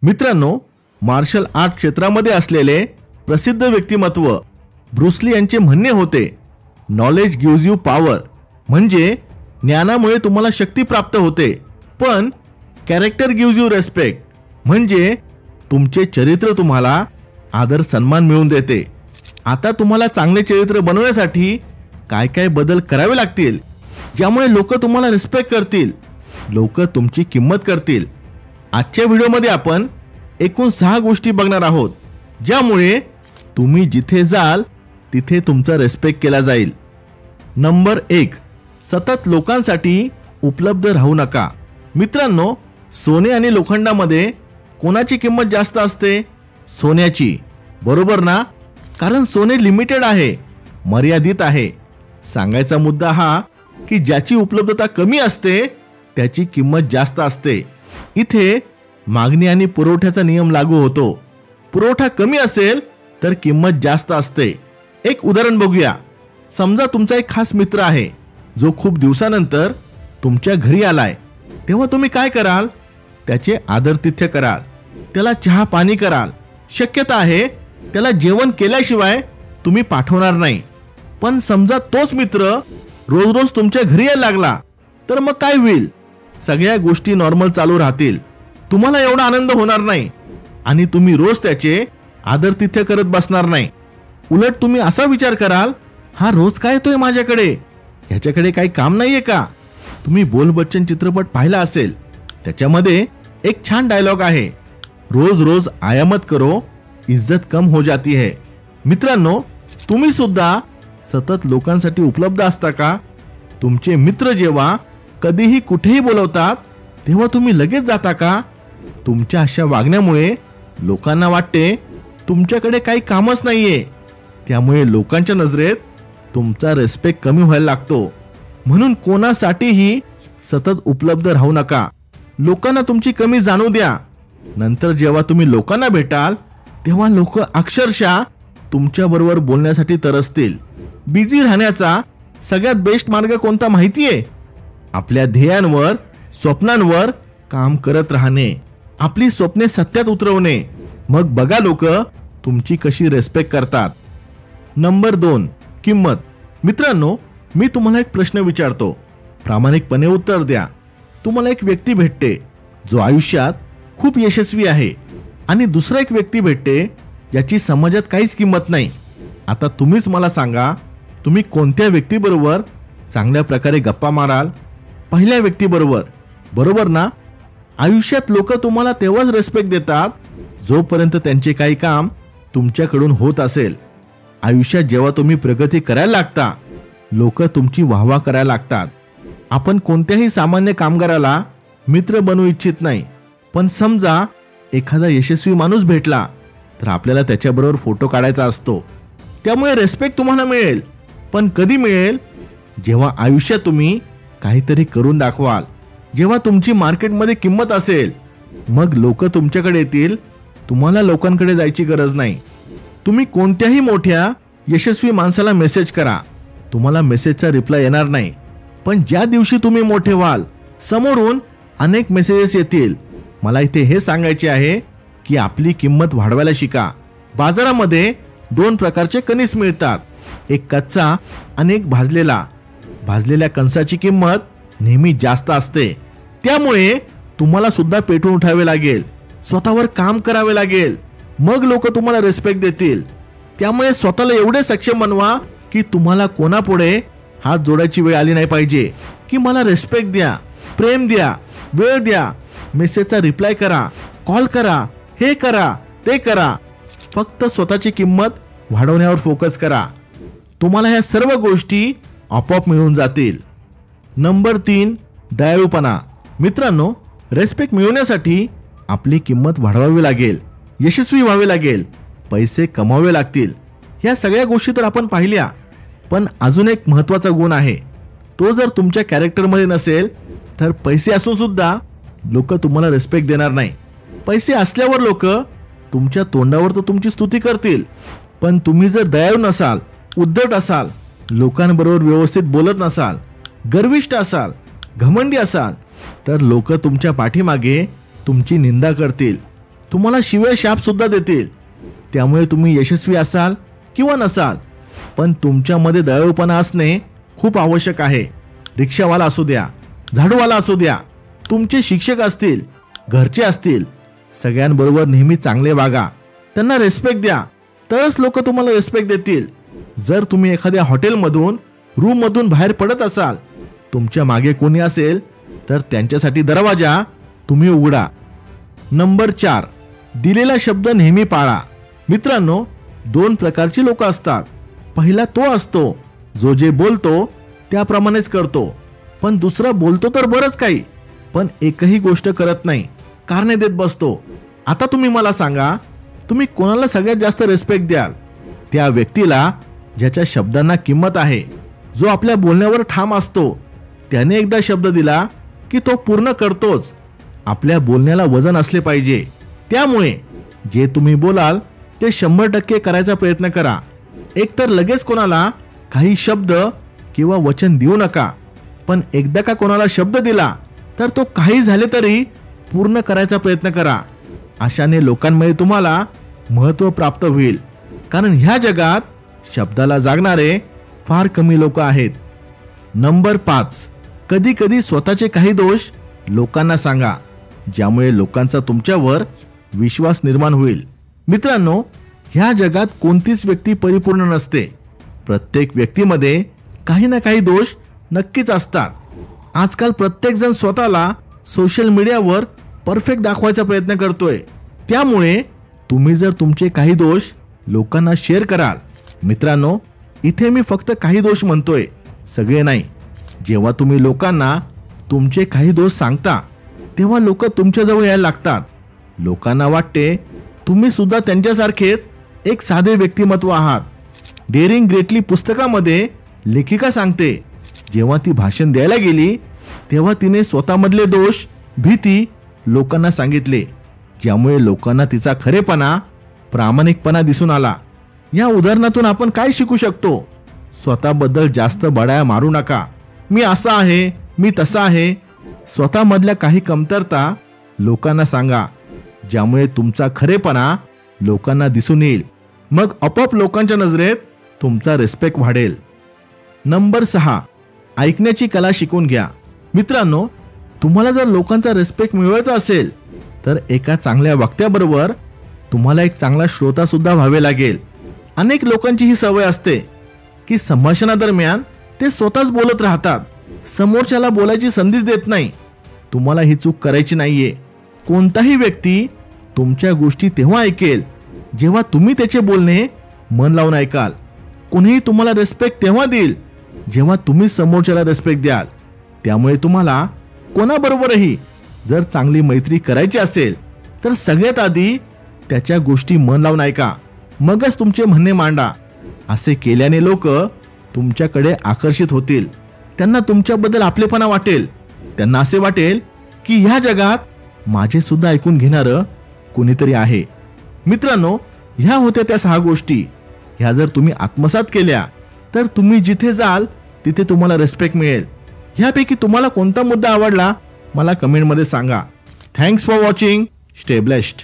मित्रांनो, marshal art क्षेत्रामध्ये असलेले प्रसिद्ध व्यक्तिमत्व ब्रूस ली यांचे म्हणणे होते, नॉलेज गिव्स यू पॉवर, म्हणजे ज्ञानामुळे तुम्हाला शक्ती प्राप्त होते, पण कॅरेक्टर गिव्स यू रेस्पेक्ट, म्हणजे तुमचे चरित्र तुम्हाला आदर सन्मान मिळवून देते। आता तुम्हाला चांगले चरित्र बनवण्यासाठी काय काय बदल करावे लागतील, ज्यामुळे लोक तुम्हाला रिस्पेक्ट करतील, लोक तुमची किंमत करतील। आजच्या व्हिडिओमध्ये आपण एकूण 6 गोष्टी बघणार आहोत, ज्यामुळे तुम्ही जिथे जाल तिथे तुमचा रिस्पेक्ट केला जाईल। नंबर 1, सतत लोकांसाठी उपलब्ध राहू नका। मित्रांनो, सोने आणि लोखंडामध्ये कोणाची किंमत जास्त असते? सोन्याची, बरोबर ना? कारण सोने लिमिटेड आहे, मर्यादित आहे। सांगायचा मुद्दा हा की ज्याची उपलब्धता कमी असते त्याची किंमत जास्त असते। इथे मागणी आणि पुरवठ्याचा नियम लागू होतो। पुरवठा कमी असेल तर किंमत जास्त असते। एक उदाहरण बघूया। समजा तुमचा एक खास मित्र आहे जो खूप दिवसानंतर तुमच्या घरी आलाय, तेव्हा तुम्ही काय कराल? त्याचे आदरातिथ्य कराल, त्याला चहा पाणी कराल। शक्यता आहे त्याला जेवण केल्याशिवाय तुम्ही पाठवणार नाही। पण समजा तोच मित्र रोज रोज तुमच्या घरी यायला लागला तर मग काय होईल? सगळ्या गोष्टी नॉर्मल चालू राहतील, तुम्हाला एवढा आनंद होणार नाही आणि तुम्ही रोज त्याचे आदरातिथ्य करत बसणार नाही। उलट तुम्ही असा विचार कराल, हा रोज काय येतोय माझ्याकडे, ह्याच्याकडे काही काम नाहीये का? तुम्ही बोल बच्चन चित्रपट पाहिला असेल, त्याच्यामध्ये एक छान डायलॉग आहे, रोज रोज आया मत करो, इज्जत कम हो जाती है। मित्रांनो, तुम्ही सुद्धा सतत लोकांसाठी उपलब्ध असता का? तुमचे मित्र जेव्हा कधीही कुठेही बोलवतात तेव्हा तुम्ही लगेच जाता का? तुमच्या अशा वागण्यामुळे लोकांना वाटते तुमच्याकडे काही कामच नाहीये, त्यामुळे लोकांच्या नजरेत तुमचा रिस्पेक्ट कमी व्हायला लागतो। म्हणून कोणासाठीही सतत उपलब्ध राहू नका। लोकांना तुमची कमी जाणू द्या। नंतर जेव्हा तुम्ही लोकांना भेटाल तेव्हा लोक अक्षरशः तुमच्या बरोबर बोलण्यासाठी तरसतील। बिझी राहण्याचा सगळ्यात बेस्ट मार्ग कोणता माहितीये? आपल्या ध्येयांवर, स्वप्नांवर काम करत राहणे, आपली स्वप्ने सत्यात उतरवणे। मग बघा लोक तुमची कशी रिस्पेक्ट करतात। नंबर 2, किंमत। मित्रांनो, मी तुम्हाला एक प्रश्न विचारतो, प्रामाणिकपणे उत्तर द्या। तुम्हाला एक व्यक्ती भेटते जो आयुष्यात खूप यशस्वी आहे आणि दुसरा एक व्यक्ती भेटते ज्याची समाजात काहीच किंमत नाही। आता तुम्हीच मला सांगा, तुम्ही कोणत्या व्यक्तीबरोबर चांगल्या प्रकारे गप्पा माराल? पहिल्या व्यक्तीबरोबर, बरोबर ना? आयुष्यात लोक तुम्हाला तेव्हाच रिस्पेक्ट देतात जोपर्यंत त्यांचे काही काम तुमच्याकडून होत असेल। आयुष्यात जेव्हा तुम्ही प्रगती करायला लागता, लोक तुमची वाहवा करायला लागतात। आपण कोणत्याही सामान्य कामगाराला मित्र बनवू इच्छित नाही, पण समजा एखादा यशस्वी माणूस भेटला तर आपल्याला त्याच्याबरोबर फोटो काढायचा असतो, त्यामुळे रिस्पेक्ट तुम्हाला मिळेल। पण कधी मिळेल? जेव्हा आयुष्यात तुम्ही काहीतरी करून दाखवाल, जेव्हा तुमची मार्केटमध्ये किंमत असेल, मग लोक तुमच्याकडे येतील, तुम्हाला लोकांकडे जायची गरज नाही। तुम्ही कोणत्याही मोठ्या यशस्वी माणसाला मेसेज करा, तुम्हाला मेसेजचा रिप्लाय येणार नाही, पण ज्या दिवशी तुम्ही मोठे व्हाल समोरून अनेक मेसेजेस येतील। मला इथे हे सांगायचे आहे की आपली किंमत वाढवायला शिका। बाजारामध्ये 2 प्रकारचे कणीस मिळतात, एक कच्चा आणि एक भाजलेला। भाजलेल्या कणसाची किंमत नेहमी जास्त असते, त्यामुळे तुम्हाला सुद्धा पेटून उठावे लागेल, स्वतःवर काम करावे लागेल, मग लोक तुम्हाला रिस्पेक्ट देतील। त्यामुळे स्वतःला एवढे सक्षम बनवा की तुम्हाला कोणापुढे हात जोडायची वेळ आली नाही पाहिजे की मला रिस्पेक्ट द्या, प्रेम द्या, वेळ द्या, मेसेजचा रिप्लाय करा, कॉल करा, हे करा, ते करा। फक्त स्वतःची किंमत वाढवण्यावर फोकस करा, तुम्हाला ह्या सर्व गोष्टी आपोआप मिळून जातील। नंबर 3, दयाळूपणा। मित्रांनो, रिस्पेक्ट मिळवण्यासाठी आपली किंमत वाढवावी लागेल, यशस्वी व्हावे लागेल, पैसे कमावे लागतील। ह्या सगळ्या गोष्टी तर आपण पाहिल्या, पण अजून एक महत्त्वाचा गुण आहे, तो जर तुमच्या कॅरेक्टरमध्ये नसेल तर पैसे असून सुद्धा लोक तुम्हाला रिस्पेक्ट देणार नाही। पैसे असल्यावर लोक तुमच्या तोंडावर तर तुमची स्तुती करतील, पण तुम्ही जर दयाळू नसाल, उद्धट असाल, लोकांबरोबर व्यवस्थित बोलत नसाल, गर्विष्ठ असाल, घमंडी असाल, तर लोक तुमच्या पाठीमागे तुमची निंदा करतील, तुम्हाला शिव्या शाप सुद्धा देतील. त्यामुळे तुम्ही यशस्वी असाल किंवा नसाल, पण तुमच्यामध्ये दयाळूपणा असणे खूप आवश्यक आहे. रिक्षावाला असू द्या, झाडूवाला असू द्या, तुमचे शिक्षक असतील, घरचे असतील, सगळ्यांबरोबर नेहमी चांगले वागा. त्यांना रिस्पेक्ट द्या, तरच लोक तुम्हाला रिस्पेक्ट देतील. जर तुम्ही एखाद्या हॉटेलमधून रूममधून बाहेर पडत असाल, तुमच्या मागे कोणी असेल तर त्यांच्यासाठी दरवाजा तुम्ही उघडा. नंबर 4, दिलेला शब्द नेहमी पाळा. मित्रांनो, 2 प्रकारची लोक असतात. पहिला तो असतो जो जे बोलतो त्याप्रमाणेच करतो, पण दुसरा बोलतो तर बरंच काही, पण एकही गोष्ट करत नाही, कारणे देत बसतो. आता तुम्ही मला सांगा, तुम्ही कोणाला सगळ्यात जास्त रिस्पेक्ट द्याल? त्या व्यक्तीला ज्याच्या शब्दांना किंमत आहे, जो आपल्या बोलण्यावर ठाम असतो. त्याने एकदा शब्द दिला की तो पूर्ण करतोच. आपल्या बोलण्याला वजन असले पाहिजे. त्यामुळे जे तुम्ही बोलाल ते 100% करायचा प्रयत्न करा. एकतर लगेच कोणाला काही शब्द किंवा वचन देऊ नका, पण एकदा का कोणाला शब्द दिला तर तो काही झाले तरी पूर्ण करायचा प्रयत्न करा. अशाने लोकांमध्ये तुम्हाला महत्त्व प्राप्त होईल, कारण ह्या जगात शब्दाला जागणारे फार कमी लोक आहेत. नंबर 5, कधी कधी स्वतःचे काही दोष लोकांना सांगा, ज्यामुळे लोकांचा तुमच्यावर विश्वास निर्माण होईल. मित्रांनो, ह्या जगात कोणतीच व्यक्ती परिपूर्ण नसते. प्रत्येक व्यक्तीमध्ये काही ना काही दोष नक्कीच असतात. आजकाल प्रत्येक जण स्वतःला सोशल मीडियावर परफेक्ट दाखवायचा प्रयत्न करतोय. त्यामुळे तुम्ही जर तुमचे काही दोष लोकांना शेअर कराल, मित्रांनो, इथे मी फक्त काही दोष म्हणतोय, सगळे नाही. जेव्हा तुम्ही लोकांना तुमचे काही दोष सांगता, तेव्हा लोक तुमच्याजवळ यायला लागतात. लोकांना वाटते तुम्ही सुद्धा त्यांच्यासारखेच एक साधे व्यक्तिमत्व आहात. डेअरिंग ग्रेटली पुस्तकामध्ये लेखिका सांगते, जेव्हा ती भाषण द्यायला गेली तेव्हा तिने स्वतःमधले दोष, भीती लोकांना सांगितले, ज्यामुळे लोकांना तिचा खरेपणा, प्रामाणिकपणा दिसून आला. या उदाहरणातून आपण काय शिकू शकतो? स्वतःबद्दल जास्त बडाया मारू नका. मी असा आहे, मी तसा आहे. स्वतःमधल्या काही कमतरता लोकांना सांगा, ज्यामुळे तुमचा खरेपणा लोकांना दिसून येईल. मग आपोआप लोकांच्या नजरेत तुमचा रिस्पेक्ट वाढेल. नंबर 6, ऐकण्याची कला शिकून घ्या. मित्रांनो, तुम्हाला जर लोकांचा रिस्पेक्ट मिळवायचा असेल तर एका चांगल्या वक्त्याबरोबर तुम्हाला एक चांगला श्रोता सुद्धा व्हावे लागेल. अनेक लोकांची ही सवय असते की संभाषणादरम्यान ते स्वतःच बोलत राहतात, समोरच्याला बोलायची संधीच देत नाही. तुम्हाला ही चूक करायची नाहीये. कोणताही व्यक्ती तुमच्या गोष्टी तेव्हा ऐकेल जेव्हा तुम्ही त्याचे बोलणे मन लावून ऐकाल. कोणीही तुम्हाला रिस्पेक्ट तेव्हा देईल जेव्हा तुम्ही समोरच्याला रिस्पेक्ट द्याल. त्यामुळे तुम्हाला कोणाबरोबरही जर चांगली मैत्री करायची असेल तर सगळ्यात आधी त्याच्या गोष्टी मन लावून ऐका, मगच तुमचे म्हणणे मांडा. असे केल्याने लोक तुमच्याकडे आकर्षित होतील. त्यांना तुमच्याबद्दल आपलेपणा वाटेल. त्यांना असे वाटेल की ह्या जगात माझे सुद्धा ऐकून घेणारं कोणीतरी आहे. मित्रांनो, ह्या होत्या त्या 6 गोष्टी. ह्या जर तुम्ही आत्मसात केल्या तर तुम्ही जिथे जाल तिथे तुम्हाला रिस्पेक्ट मिळेल. ह्यापैकी तुम्हाला कोणता मुद्दा आवडला मला कमेंटमध्ये सांगा. Thanks for watching. Stay blessed.